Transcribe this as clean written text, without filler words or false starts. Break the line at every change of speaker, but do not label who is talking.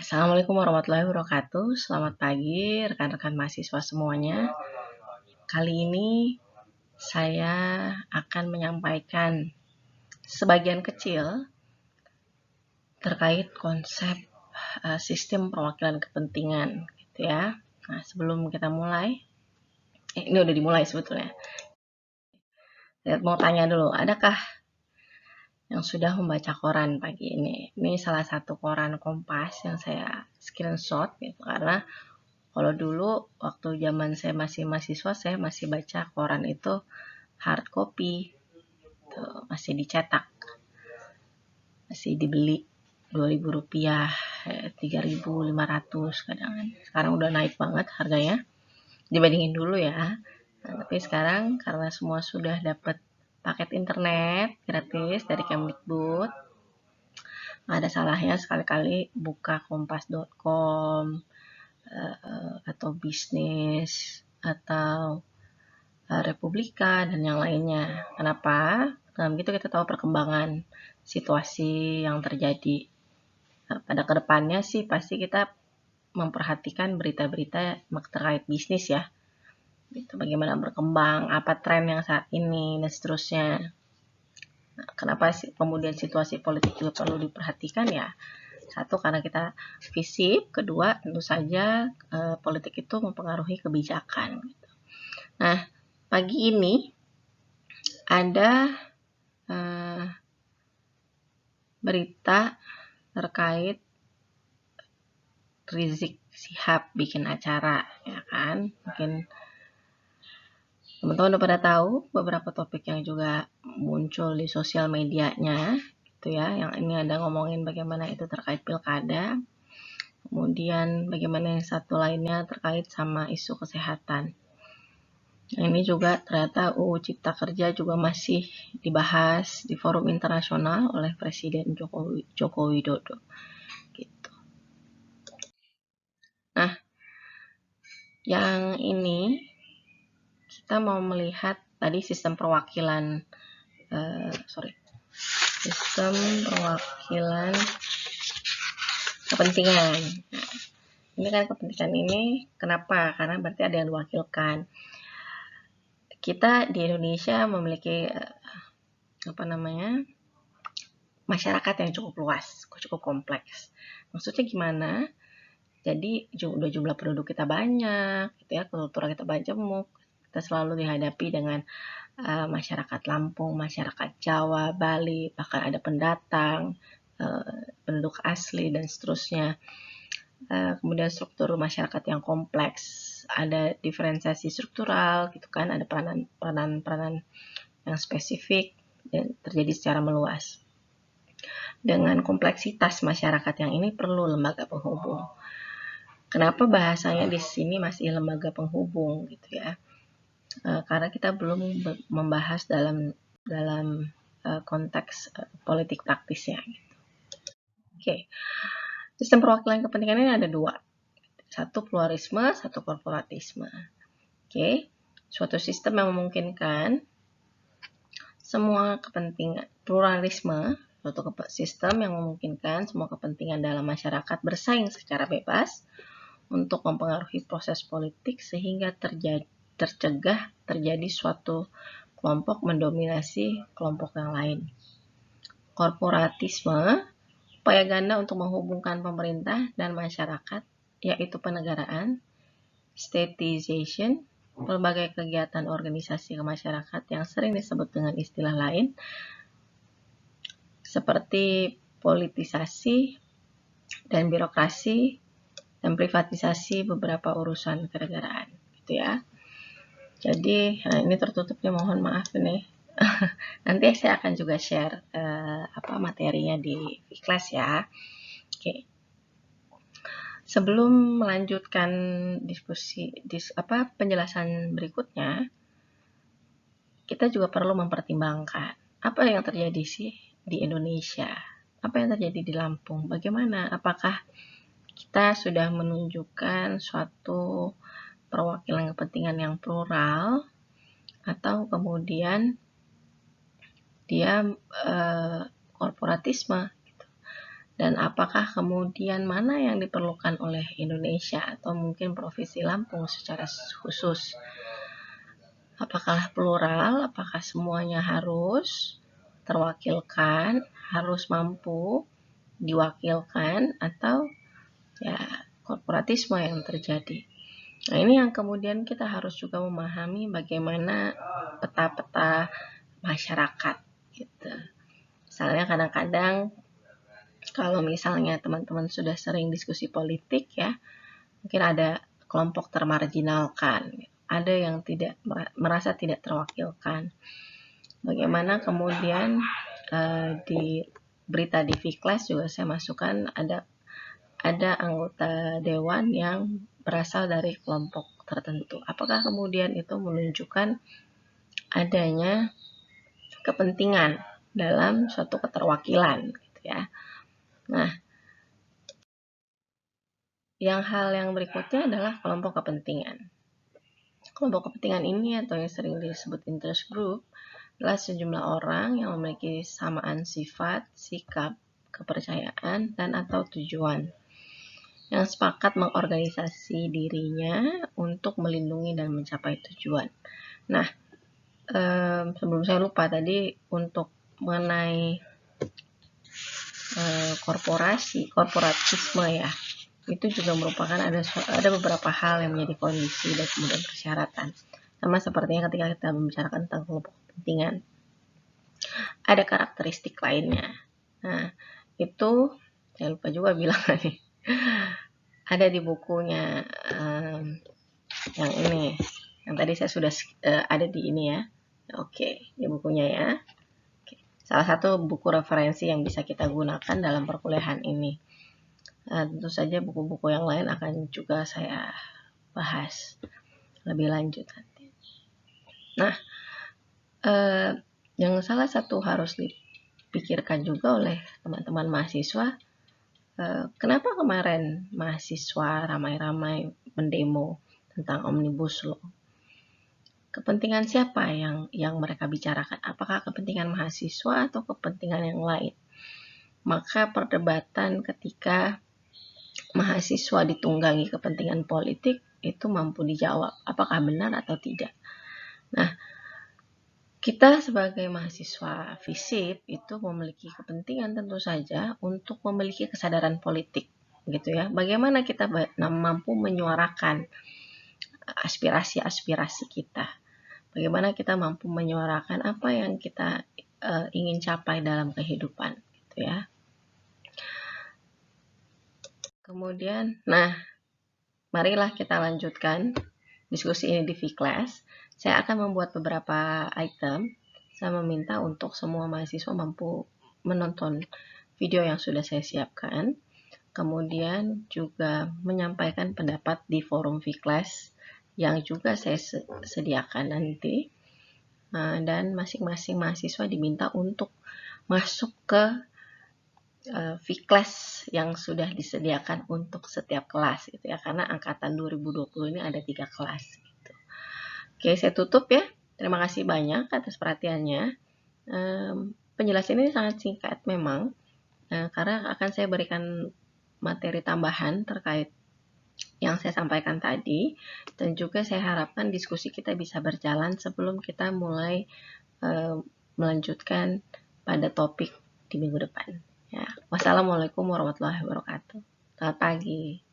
Assalamualaikum warahmatullahi wabarakatuh. Selamat pagi rekan-rekan mahasiswa semuanya. Kali ini saya akan menyampaikan sebagian kecil terkait konsep sistem perwakilan kepentingan gitu ya. Nah, sebelum kita mulai, ini udah dimulai sebetulnya. Saya mau tanya dulu, adakah yang sudah membaca koran pagi ini? Ini salah satu koran Kompas yang saya screenshot gitu, karena kalau dulu waktu zaman saya masih mahasiswa, saya masih baca koran itu hard copy, tuh, masih dicetak, masih dibeli Rp2.000, 3.500 kadang. Sekarang udah naik banget harganya dibandingin dulu ya. Nah, tapi sekarang karena semua sudah dapat paket internet gratis dari Kemdikbud, ada salahnya sekali-kali buka kompas.com atau bisnis atau Republika dan yang lainnya. Kenapa? Dengan begitu kita tahu perkembangan situasi yang terjadi. Nah, pada kedepannya sih pasti kita memperhatikan berita-berita terkait bisnis ya. Itu bagaimana berkembang, apa tren yang saat ini dan seterusnya. Nah, kenapa sih kemudian situasi politik juga perlu diperhatikan ya? Satu, karena kita visip. Kedua, tentu saja politik itu mempengaruhi kebijakan. Nah, pagi ini ada berita terkait Rizik Syihab bikin acara, ya kan? Mungkin teman-teman udah pada tahu beberapa topik yang juga muncul di sosial medianya, gitu ya. Yang ini ada ngomongin bagaimana itu terkait pilkada, kemudian bagaimana yang satu lainnya terkait sama isu kesehatan. Ini juga ternyata UU Cipta Kerja juga masih dibahas di forum internasional oleh Presiden Joko Widodo. Gitu. Nah, yang ini kita mau melihat tadi sistem perwakilan kepentingan. Nah, ini kan kepentingan ini kenapa? Karena berarti ada yang diwakilkan. Kita di Indonesia memiliki masyarakat yang cukup luas, cukup kompleks. Maksudnya gimana? Jadi udah jumlah penduduk kita banyak, gitu ya, kultur kita majemuk, kita selalu dihadapi dengan masyarakat Lampung, masyarakat Jawa, Bali, bahkan ada pendatang, penduduk asli dan seterusnya. Kemudian struktur masyarakat yang kompleks, ada diferensiasi struktural, gitu kan, ada peranan yang spesifik dan terjadi secara meluas. Dengan kompleksitas masyarakat yang ini perlu lembaga penghubung. Kenapa bahasanya di sini masih lembaga penghubung gitu ya? Karena kita belum membahas dalam konteks politik praktisnya. Gitu. Oke, sistem perwakilan kepentingan ini ada dua. Satu pluralisme, satu korporatisme. Oke, suatu sistem yang memungkinkan semua kepentingan, pluralisme, suatu sistem yang memungkinkan semua kepentingan dalam masyarakat bersaing secara bebas untuk mempengaruhi proses politik sehingga tercegah terjadi suatu kelompok mendominasi kelompok yang lain. Korporatisme, upaya ganda untuk menghubungkan pemerintah dan masyarakat, yaitu penegaraan, statization, berbagai kegiatan organisasi masyarakat yang sering disebut dengan istilah lain, seperti politisasi dan birokrasi dan privatisasi beberapa urusan kenegaraan, gitu ya. Jadi ini tertutupnya, mohon maaf ini. Nanti saya akan juga share materinya di kelas ya. Oke. Sebelum melanjutkan penjelasan berikutnya, kita juga perlu mempertimbangkan apa yang terjadi sih di Indonesia, apa yang terjadi di Lampung, bagaimana, apakah kita sudah menunjukkan suatu perwakilan kepentingan yang plural atau kemudian dia korporatisme gitu. dan apakah kemudian mana yang diperlukan oleh Indonesia atau mungkin Provinsi Lampung secara khusus. Apakah plural, apakah semuanya harus terwakilkan, harus mampu diwakilkan, atau ya korporatisme yang terjadi. Nah, ini yang kemudian kita harus juga memahami bagaimana peta-peta masyarakat gitu. Misalnya kadang-kadang kalau misalnya teman-teman sudah sering diskusi politik ya, mungkin ada kelompok termarginalkan, ada yang tidak merasa tidak terwakilkan. Bagaimana kemudian di berita di Viklas juga saya masukkan ada anggota dewan yang berasal dari kelompok tertentu. Apakah kemudian itu menunjukkan adanya kepentingan dalam suatu keterwakilan gitu ya. Nah, hal yang berikutnya adalah kelompok kepentingan. Kelompok kepentingan ini atau yang sering disebut interest group adalah sejumlah orang yang memiliki samaan sifat, sikap, kepercayaan, dan atau tujuan yang sepakat mengorganisasi dirinya untuk melindungi dan mencapai tujuan. Nah, sebelum saya lupa tadi untuk mengenai korporatisme ya, itu juga merupakan ada beberapa hal yang menjadi kondisi dan kemudian persyaratan. Sama sepertinya ketika kita membicarakan tentang kelompok kepentingan, ada karakteristik lainnya. Nah, itu saya lupa juga bilang nih. Ada di bukunya yang ini, yang tadi saya sudah ada di ini ya. Oke, di bukunya ya. Salah satu buku referensi yang bisa kita gunakan dalam perkuliahan ini. Nah, tentu saja buku-buku yang lain akan juga saya bahas lebih lanjut nanti. Nah, yang salah satu harus dipikirkan juga oleh teman-teman mahasiswa, kenapa kemarin mahasiswa ramai-ramai mendemo tentang Omnibus Law? Kepentingan siapa yang mereka bicarakan? Apakah kepentingan mahasiswa atau kepentingan yang lain? Maka perdebatan ketika mahasiswa ditunggangi kepentingan politik itu mampu dijawab apakah benar atau tidak. Nah, kita sebagai mahasiswa FISIP itu memiliki kepentingan tentu saja untuk memiliki kesadaran politik, gitu ya. Bagaimana kita mampu menyuarakan aspirasi-aspirasi kita? Bagaimana kita mampu menyuarakan apa yang kita ingin capai dalam kehidupan, gitu ya. Kemudian, marilah kita lanjutkan diskusi ini di Viklas. Saya akan membuat beberapa item. Saya meminta untuk semua mahasiswa mampu menonton video yang sudah saya siapkan. Kemudian juga menyampaikan pendapat di forum Viklas yang juga saya sediakan nanti. Dan masing-masing mahasiswa diminta untuk masuk ke Viklas yang sudah disediakan untuk setiap kelas gitu ya, karena angkatan 2020 ini ada 3 kelas gitu. Oke, saya tutup ya. Terima kasih banyak atas perhatiannya. Penjelasan ini sangat singkat memang, karena akan saya berikan materi tambahan terkait yang saya sampaikan tadi, dan juga saya harapkan diskusi kita bisa berjalan sebelum kita mulai melanjutkan pada topik di minggu depan. Ya. Wassalamualaikum warahmatullahi wabarakatuh. Selamat pagi.